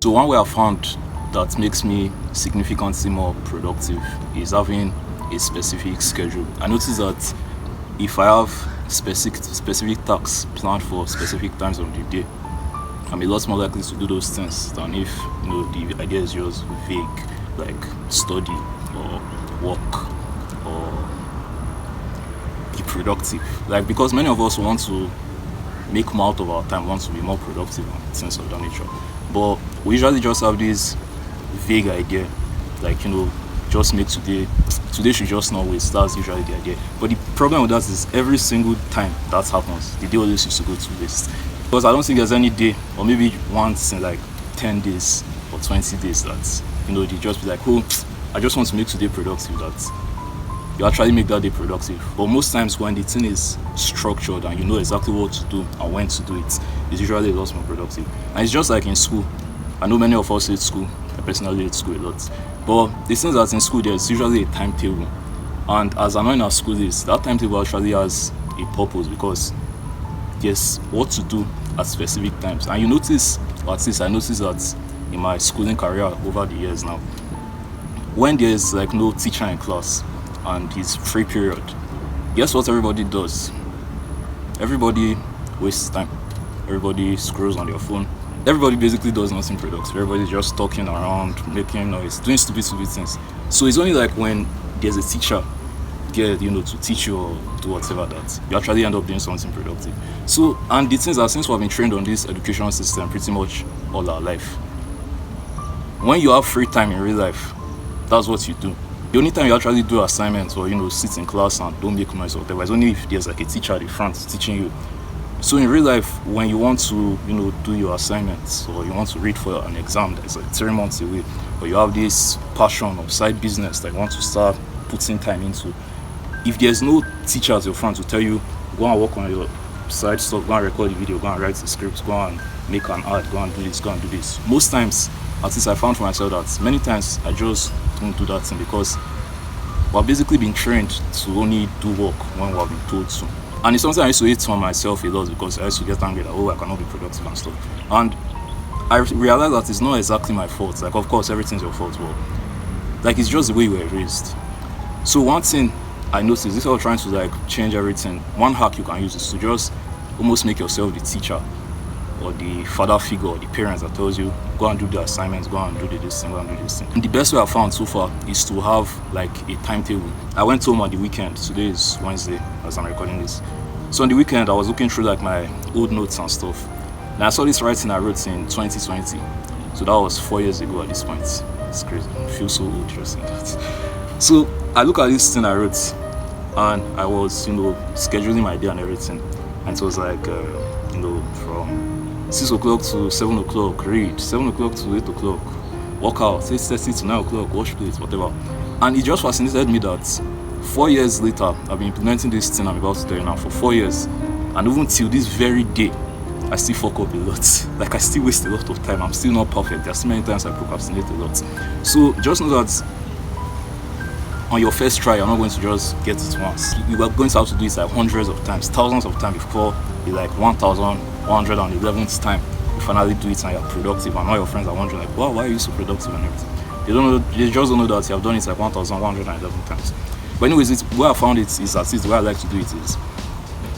So one way I found that makes me significantly more productive is having a specific schedule. I notice that if I have specific tasks planned for specific times of the day, I'm a lot more likely to do those things than if the idea is just vague, like study or work or be productive. Like because many of us want to make more out of our time, want to be more productive and things of that nature. But we usually just have this vague idea, like just make today should just not waste. That's usually the idea. But the problem with that is every single time that happens, the day always used to go to waste. Because I don't think there's any day, or maybe once in like 10 days or 20 days that they just be like, oh, I just want to make today productive. That you actually make that day productive. But most times when the thing is structured and you know exactly what to do and when to do it, it's usually a lot more productive. And it's just like in school. I know many of us hate school. I personally hate school a lot. But the thing is that in school there's usually a timetable. And as annoying as school is, that timetable actually has a purpose because there's what to do at specific times. And you notice, or at least I noticed that in my schooling career over the years now, when there's like no teacher in class and it's free period, guess what everybody does? Everybody wastes time. Everybody scrolls on their phone. Everybody basically does nothing productive. Everybody's just talking around, making noise, doing stupid things. So it's only like when there's a teacher there, to teach you or do whatever that you actually end up doing something productive. So, and the things are, since we've been trained on this education system pretty much all our life, when you have free time in real life, that's what you do. The only time you actually do assignments or sit in class and don't make noise or whatever is only if there's like a teacher at the front teaching you. So in real life, when you want to do your assignments or you want to read for an exam that's like 3 months away, or you have this passion or side business that you want to start putting time into, if there's no teacher at your front to tell you go and work on your side stuff, go and record the video, go and write the script, go and make an ad, go and do this, go and do this, most times, at least I found for myself that many times I just don't do that thing because we're basically been trained to only do work when we've been told to. And it's something I used to hate on myself a lot because I used to get angry that, I cannot be productive and stuff. And I realized that it's not exactly my fault. Like, of course, everything's your fault, but like, it's just the way you were raised. So one thing I noticed, this is all trying to like change everything. One hack you can use is to just almost make yourself the teacher or the father figure or the parents that tells you, go and do the assignments, go and do this thing, go and do this thing. And the best way I found so far is to have like a timetable. I went home on the weekend. Today is Wednesday as I'm recording this. So on the weekend, I was looking through like my old notes and stuff. And I saw this writing I wrote in 2020. So that was 4 years ago at this point. It's crazy. I feel so old just saying that. So I look at this thing I wrote and I was, scheduling my day and everything. And it was like, from 6 o'clock to 7 o'clock, read, 7 o'clock to 8 o'clock, work out, 8:30 to 9 o'clock, wash plates, whatever. And it just fascinated me that 4 years later, I've been implementing this thing I'm about to tell you now for 4 years. And even till this very day, I still fuck up a lot. Like, I still waste a lot of time. I'm still not perfect. There's so many times I procrastinate a lot. So just know that on your first try, you're not going to just get it once. You are going to have to do it like hundreds of times, thousands of times before you like 1,111th time you finally do it and you're productive. And all your friends are wondering like, wow, why are you so productive and everything? They don't know. They just don't know that you have done it like 1,111 times. But anyways, where I found it is at least the way I like to do it is.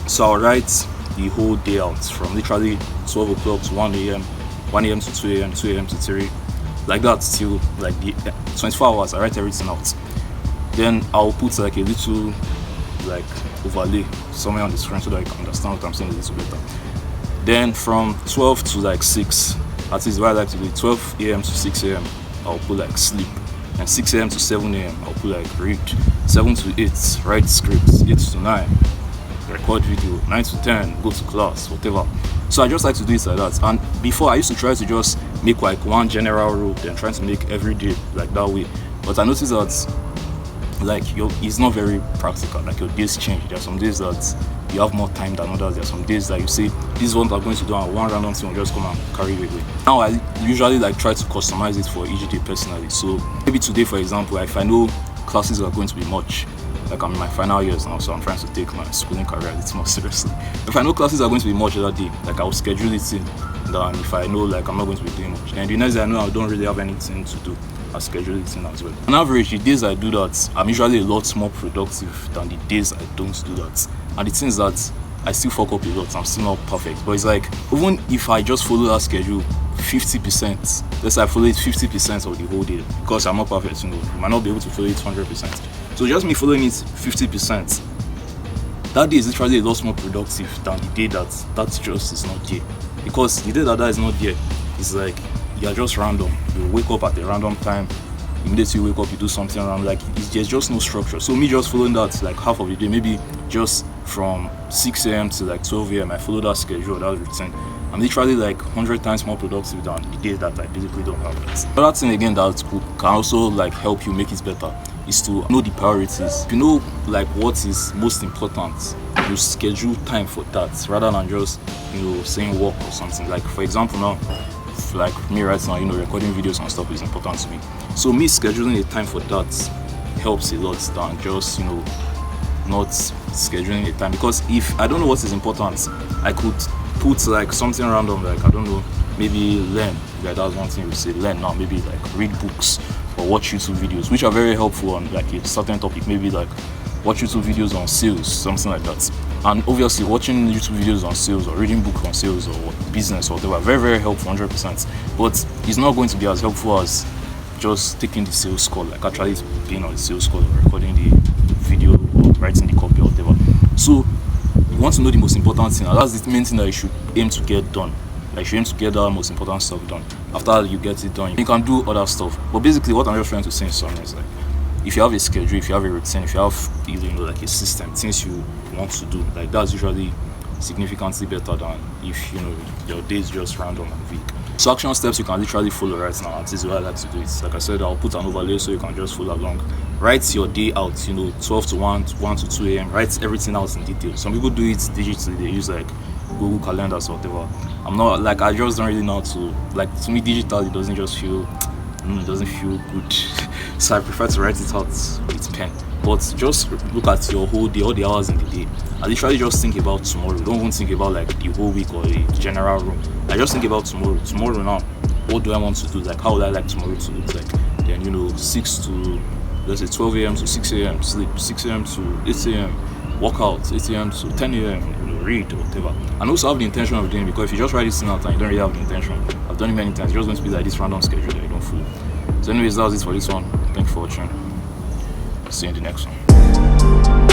So I'll write the whole day out from literally 12 o'clock to 1 a.m., 1 a.m. to 2 a.m., 2 a.m. to 3, like that till like the 24 hours. I write everything out. Then I'll put like a little like overlay somewhere on the screen so that you can understand what I'm saying a little better. Then from 12 to like 6, at least what I like to do, 12 a.m. to 6 a.m. I'll put like sleep, and 6 a.m. to 7 a.m. I'll put like read, 7 to 8 write scripts, 8 to 9 record video, 9 to 10 go to class, whatever. So I just like to do it like that. And before, I used to try to just make like one general rule, then trying to make every day like that way. But I noticed that like it's not very practical. Like your days change. There are some days that you have more time than others. There are some days that you say this is what I'm going to do, and one random thing will just come and carry it away. Now I usually like try to customize it for each day personally. So maybe today, for example, if I know classes are going to be much, like I'm in my final years now, so I'm trying to take my schooling career a little more seriously. If I know classes are going to be much that day, like I'll schedule it in. Than if I know like I'm not going to be doing much. And the next day I know I don't really have anything to do, I schedule it in as well. On average, the days I do that, I'm usually a lot more productive than the days I don't do that. And the thing is that I still fuck up a lot. I'm still not perfect. But it's like, even if I just follow that schedule 50%, let's say I follow it 50% of the whole day, because I'm not perfect, I might not be able to follow it 100%. So just me following it 50%, that day is literally a lot more productive than the day that just is not there. Because the day that is not there, it's like you're just random. You wake up at a random time. Immediately you wake up, you do something around. Like there's just no structure. So me just following that like half of the day, maybe just from 6 a.m. to like 12 a.m. I follow that schedule, that routine. I'm literally like 100 times more productive than the days that I basically don't have that. Another thing again that can also like help you make it better is to know the priorities. If you know like what is most important, you schedule time for that rather than just saying work or something. Like for example now, like me right now, recording videos and stuff is important to me. So me scheduling a time for that helps a lot than just not scheduling a time. Because if I don't know what is important, I could put like something random, like I don't know, maybe learn. Like that's one thing we say, learn now. Maybe like read books or watch YouTube videos, which are very helpful on like a certain topic. Maybe like watch YouTube videos on sales, something like that. And obviously watching YouTube videos on sales or reading books on sales or business or whatever, very, very helpful, 100%. But it's not going to be as helpful as just taking the sales call, like actually being on the sales call or recording the video or writing the copy or whatever. So you want to know the most important thing, and that's the main thing that you should aim to get done. Like you aim to get that most important stuff done. After you get it done, you can do other stuff. But basically what I'm just trying to say in summary is like, if you have a schedule, if you have a routine, if you have like a system, things you want to do, like that's usually significantly better than if your day is just random and weak. So action steps you can literally follow right now, and this is what I like to do it. Like I said, I'll put an overlay so you can just follow along. Write your day out, 12 to 1 to 2 a.m. Write everything out in detail. Some people do it digitally, they use like Google calendars or whatever. I'm not like, I just don't really know how to, like to me digital, it doesn't feel good. So I prefer to write it out with pen. But just look at your whole day, all the hours in the day. I literally just think about tomorrow. Don't even think about like the whole week or the general room. I just think about tomorrow. Tomorrow now, what do I want to do? Like how would I like tomorrow to look like? Then 6 to, let's say 12 a.m. to 6 a.m. sleep, 6 a.m. to 8 a.m. workout, 8 a.m. to 10 a.m. read or whatever. And also have the intention of doing it, because if you just write this thing out and you don't really have the intention, I've done it many times, it's just going to be like this random schedule that you don't follow. So anyways, that was it for this one. Thank you for watching. See you in the next one.